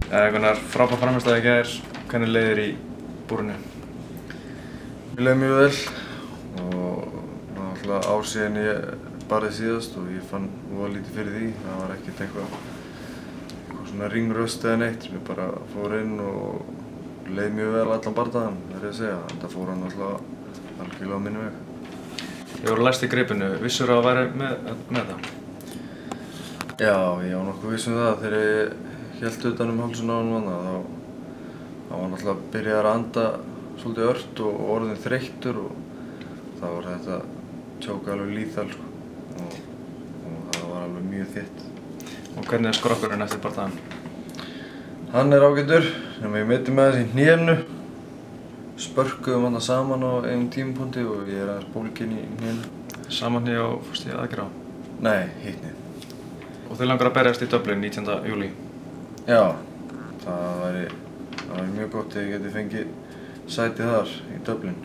Gunnar, frábær frammistaða í gær. Hvernig leið þér í búrinu? Mér leið mjög vel og það var alltaf ár síðan ég barði síðast og ég fann voða lítið fyrir því. Það var ekkert eitthvað svona ringröst eða neitt. Ég bara fór inn og leið mjög vel allan bardagann, verð ég að segja. Þetta fór hann alltaf algjörlega á minni veg. Þið voru læst í greipinu. Vissur að væri með það? Já, ég var nokkuð viss það. Þegar ég hélt utan hálsinn á honum þá var hann alltaf byrjaður að anda svolítið ört og orðinn þreyttur og það var þetta tjók alveg lethal sko. og það var alveg mjög þétt. Og hvernig er skrokkurinn eftir bardagann? Hann er ágætur, nema ég meiddi með þessi í hnénu. Spörkuðum hann saman á einum tímapunkti og ég er aðeins bólginn í hnénu. Saman hné og fórst í aðgerð á? Nei, hitt hné. Og þið langar að berjast í Dublin 19. júlí? Já, það væri mjög gott ef ég geti fengið sæti þar í Dublin.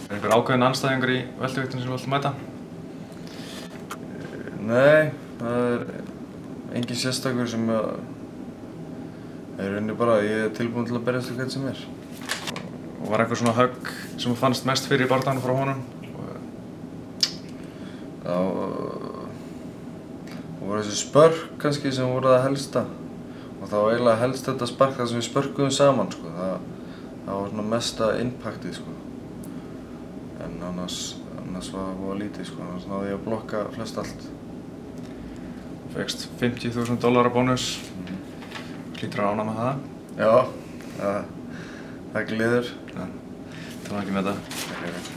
Er einhver ákveðin andstæðingur í veltuviktinu sem þú vilt mæta? Nei, það er engin sérstakur sem er rauninni bara ég er tilbúinn til að berjast við hvern sem er. Og var einhver svona högg sem þú fannst mest fyrir í bardaganum frá honum? Það voru þessi spörk kannski sem voru það helsta. Og það var eiginlega helst þetta spark þar sem við spörkuðum saman sko. Það var svona mesta impactið sko. En annars var það voða lítið sko. Annars náði ég að blokka flest allt. Þú fékkst $50.000 bónus. Hlýtur að ánægð með það? Já, það gleður. Tala ekki með þetta.